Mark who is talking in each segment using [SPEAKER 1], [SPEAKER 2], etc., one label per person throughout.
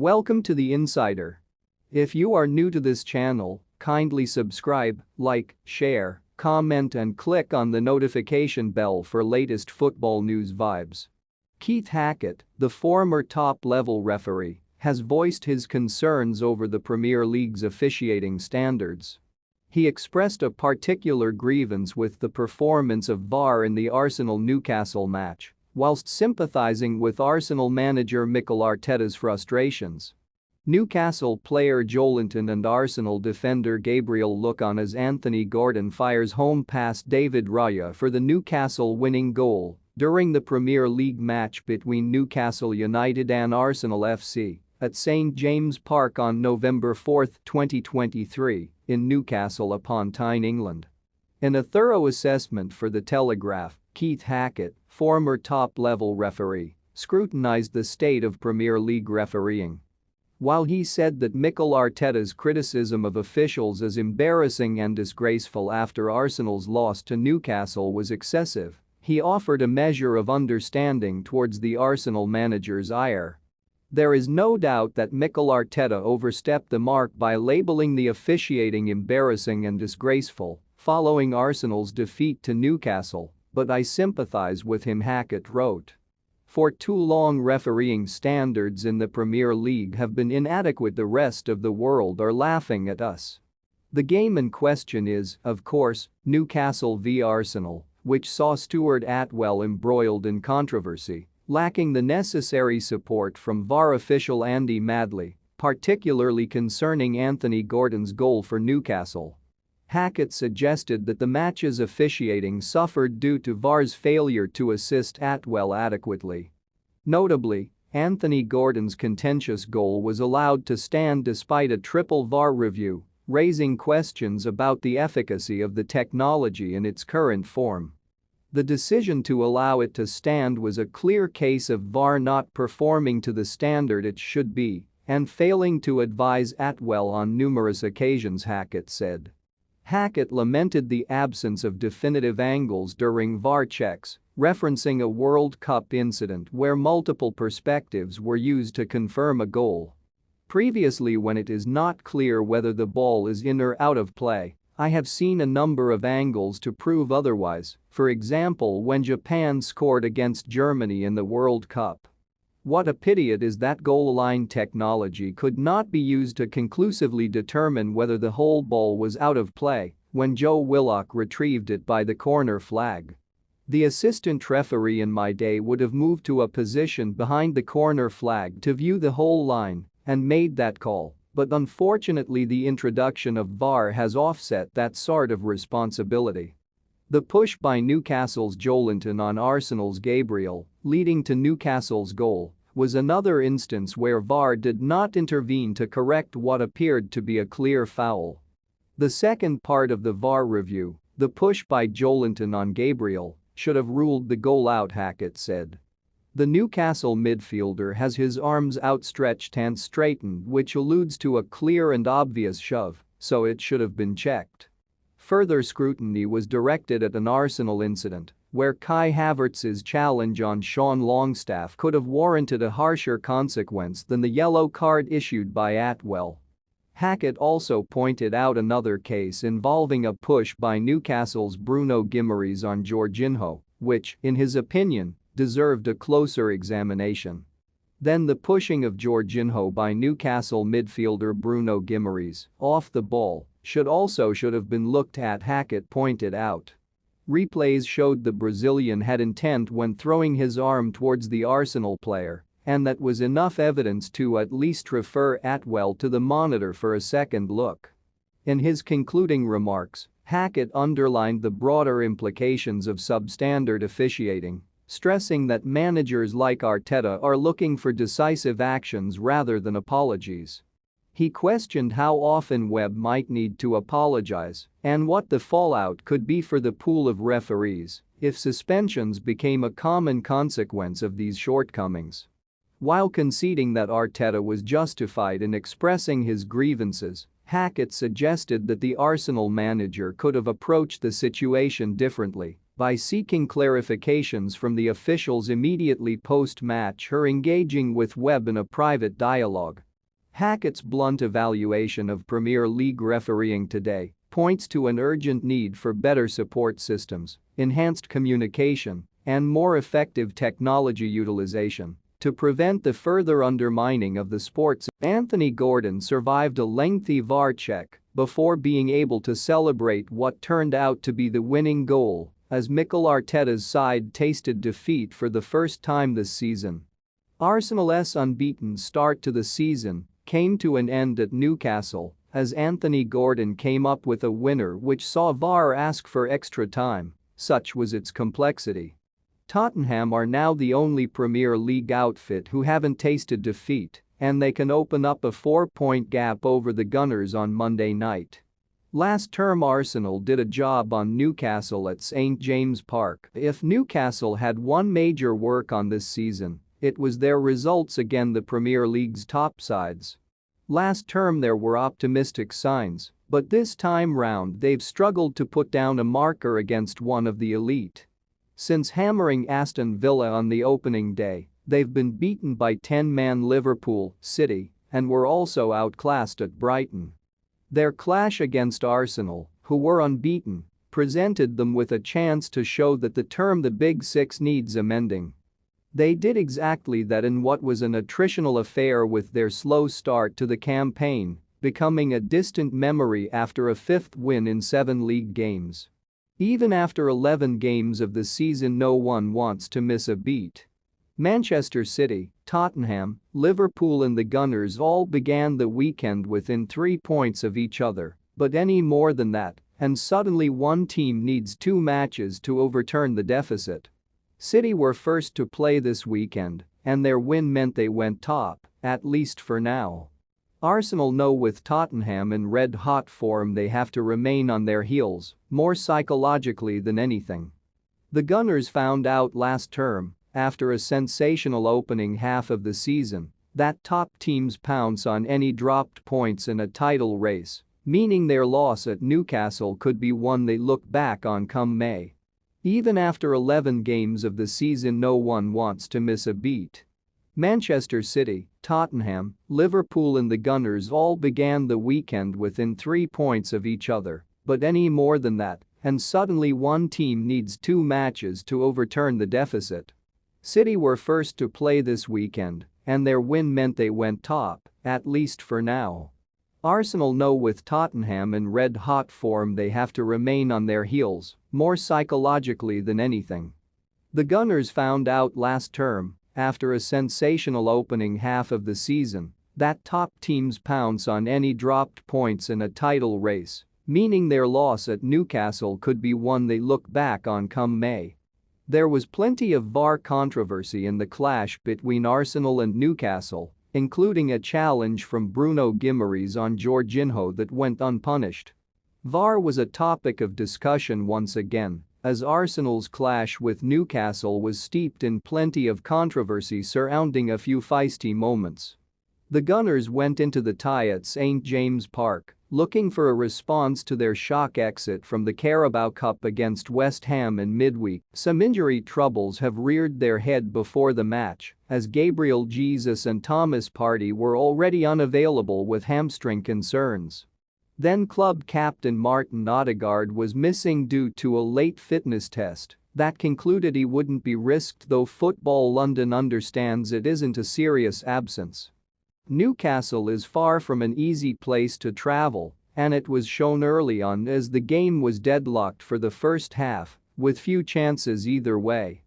[SPEAKER 1] Welcome to The Insider. If you are new to this channel, kindly subscribe, like, share, comment and click on the notification bell for latest football news vibes. Keith Hackett, the former top-level referee, has voiced his concerns over the Premier League's officiating standards. He expressed a particular grievance with the performance of VAR in the Arsenal-Newcastle match, whilst sympathising with Arsenal manager Mikel Arteta's frustrations. Newcastle player Joelinton and Arsenal defender Gabriel look on as Anthony Gordon fires home past David Raya for the Newcastle winning goal during the Premier League match between Newcastle United and Arsenal FC at St James Park on November 4, 2023, in Newcastle upon Tyne, England. In a thorough assessment for The Telegraph, Keith Hackett, former top-level referee, scrutinised the state of Premier League refereeing. While he said that Mikel Arteta's criticism of officials as embarrassing and disgraceful after Arsenal's loss to Newcastle was excessive, he offered a measure of understanding towards the Arsenal manager's ire. There is no doubt that Mikel Arteta overstepped the mark by labelling the officiating embarrassing and disgraceful following Arsenal's defeat to Newcastle, but I sympathise with him, Hackett wrote. For too long refereeing standards in the Premier League have been inadequate. The rest of the world are laughing at us. The game in question is, of course, Newcastle v Arsenal, which saw Stuart Atwell embroiled in controversy, lacking the necessary support from VAR official Andy Madley, particularly concerning Anthony Gordon's goal for Newcastle. Hackett suggested that the match's officiating suffered due to VAR's failure to assist Atwell adequately. Notably, Anthony Gordon's contentious goal was allowed to stand despite a triple VAR review, raising questions about the efficacy of the technology in its current form. The decision to allow it to stand was a clear case of VAR not performing to the standard it should be and failing to advise Atwell on numerous occasions, Hackett said. Hackett lamented the absence of definitive angles during VAR checks, referencing a World Cup incident where multiple perspectives were used to confirm a goal. Previously, when it is not clear whether the ball is in or out of play, I have seen a number of angles to prove otherwise, for example when Japan scored against Germany in the World Cup. What a pity it is that goal line technology could not be used to conclusively determine whether the whole ball was out of play when Joe Willock retrieved it by the corner flag. The assistant referee in my day would have moved to a position behind the corner flag to view the whole line and made that call, but unfortunately the introduction of VAR has offset that sort of responsibility. The push by Newcastle's Joelinton on Arsenal's Gabriel, leading to Newcastle's goal, was another instance where VAR did not intervene to correct what appeared to be a clear foul. The second part of the VAR review, the push by Joelinton on Gabriel, should have ruled the goal out, Hackett said. The Newcastle midfielder has his arms outstretched and straightened, which alludes to a clear and obvious shove, so it should have been checked. Further scrutiny was directed at an Arsenal incident where Kai Havertz's challenge on Sean Longstaff could have warranted a harsher consequence than the yellow card issued by Atwell. Hackett also pointed out another case involving a push by Newcastle's Bruno Guimaraes on Jorginho, which, in his opinion, deserved a closer examination. Then the pushing of Jorginho by Newcastle midfielder Bruno Guimaraes off the ball should have been looked at, Hackett pointed out. Replays showed the Brazilian had intent when throwing his arm towards the Arsenal player, and that was enough evidence to at least refer Atwell to the monitor for a second look. In his concluding remarks, Hackett underlined the broader implications of substandard officiating, stressing that managers like Arteta are looking for decisive actions rather than apologies. He questioned how often Webb might need to apologize and what the fallout could be for the pool of referees if suspensions became a common consequence of these shortcomings. While conceding that Arteta was justified in expressing his grievances, Hackett suggested that the Arsenal manager could have approached the situation differently by seeking clarifications from the officials immediately post-match or engaging with Webb in a private dialogue. Hackett's blunt evaluation of Premier League refereeing today points to an urgent need for better support systems, enhanced communication, and more effective technology utilization to prevent the further undermining of the sports. Anthony Gordon survived a lengthy VAR check before being able to celebrate what turned out to be the winning goal as Mikel Arteta's side tasted defeat for the first time this season. Arsenal's unbeaten start to the season came to an end at Newcastle as Anthony Gordon came up with a winner which saw VAR ask for extra time, such was its complexity. Tottenham are now the only Premier League outfit who haven't tasted defeat, and they can open up a 4-point gap over the Gunners on Monday night. Last term Arsenal did a job on Newcastle at St James Park. If Newcastle had one major work on this season, it was their results against the Premier League's top sides. Last term there were optimistic signs, but this time round they've struggled to put down a marker against one of the elite. Since hammering Aston Villa on the opening day, they've been beaten by 10-man Liverpool, City, and were also outclassed at Brighton. Their clash against Arsenal, who were unbeaten, presented them with a chance to show that the term the Big Six needs amending. They did exactly that in what was an attritional affair with their slow start to the campaign, becoming a distant memory after a 5th win in 7 league games. Even after 11 games of the season no one wants to miss a beat. Manchester City, Tottenham, Liverpool and the Gunners all began the weekend within 3 points of each other, but any more than that, and suddenly one team needs 2 matches to overturn the deficit. City were first to play this weekend, and their win meant they went top, at least for now. Arsenal know with Tottenham in red-hot form they have to remain on their heels, more psychologically than anything. The Gunners found out last term, after a sensational opening half of the season, that top teams pounce on any dropped points in a title race, meaning their loss at Newcastle could be one they look back on come May. Even after 11 games of the season no one wants to miss a beat. Manchester City, Tottenham, Liverpool and the Gunners all began the weekend within 3 points of each other, but any more than that, and suddenly one team needs 2 matches to overturn the deficit. City were first to play this weekend, and their win meant they went top, at least for now. Arsenal know with Tottenham in red-hot form they have to remain on their heels, more psychologically than anything. The Gunners found out last term, after a sensational opening half of the season, that top teams pounce on any dropped points in a title race, meaning their loss at Newcastle could be one they look back on come May. There was plenty of VAR controversy in the clash between Arsenal and Newcastle, including a challenge from Bruno Guimaraes on Jorginho that went unpunished. VAR was a topic of discussion once again, as Arsenal's clash with Newcastle was steeped in plenty of controversy surrounding a few feisty moments. The Gunners went into the tie at St James Park, looking for a response to their shock exit from the Carabao Cup against West Ham in midweek. Some injury troubles have reared their head before the match, as Gabriel Jesus and Thomas Partey were already unavailable with hamstring concerns. Then club captain Martin Odegaard was missing due to a late fitness test that concluded he wouldn't be risked, though Football London understands it isn't a serious absence. Newcastle is far from an easy place to travel, and it was shown early on as the game was deadlocked for the first half, with few chances either way.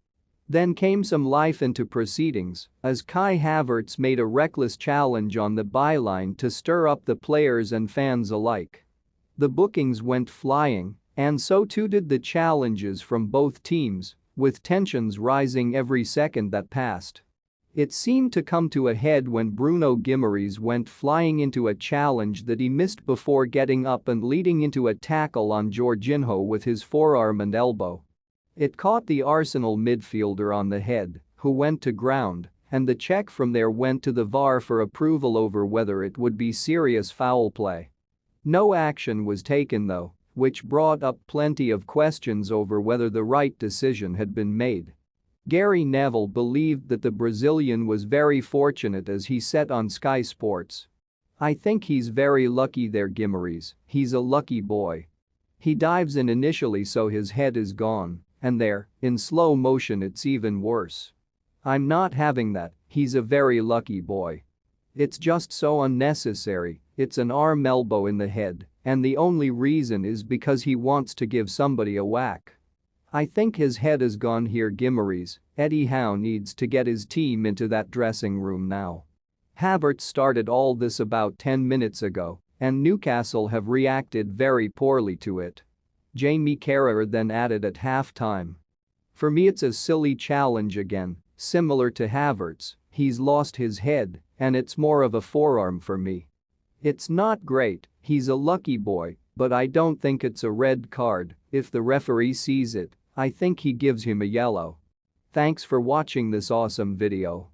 [SPEAKER 1] Then came some life into proceedings as Kai Havertz made a reckless challenge on the byline to stir up the players and fans alike. The bookings went flying, and so too did the challenges from both teams, with tensions rising every second that passed. It seemed to come to a head when Bruno Guimaraes went flying into a challenge that he missed before getting up and leading into a tackle on Jorginho with his forearm and elbow. It caught the Arsenal midfielder on the head, who went to ground, and the check from there went to the VAR for approval over whether it would be serious foul play. No action was taken though, which brought up plenty of questions over whether the right decision had been made. Gary Neville believed that the Brazilian was very fortunate as he said on Sky Sports. I think he's very lucky there, Gimmeries, he's a lucky boy. He dives in initially so his head is gone, and there, in slow motion it's even worse. I'm not having that, he's a very lucky boy. It's just so unnecessary, it's an arm elbow in the head, and the only reason is because he wants to give somebody a whack. I think his head is gone here, Gimmeries. Eddie Howe needs to get his team into that dressing room now. Havertz started all this about 10 minutes ago, and Newcastle have reacted very poorly to it. Jamie Carragher then added at halftime. For me it's a silly challenge again, similar to Havertz, he's lost his head, and it's more of a forearm for me. It's not great, he's a lucky boy, but I don't think it's a red card. If the referee sees it, I think he gives him a yellow. Thanks for watching this awesome video.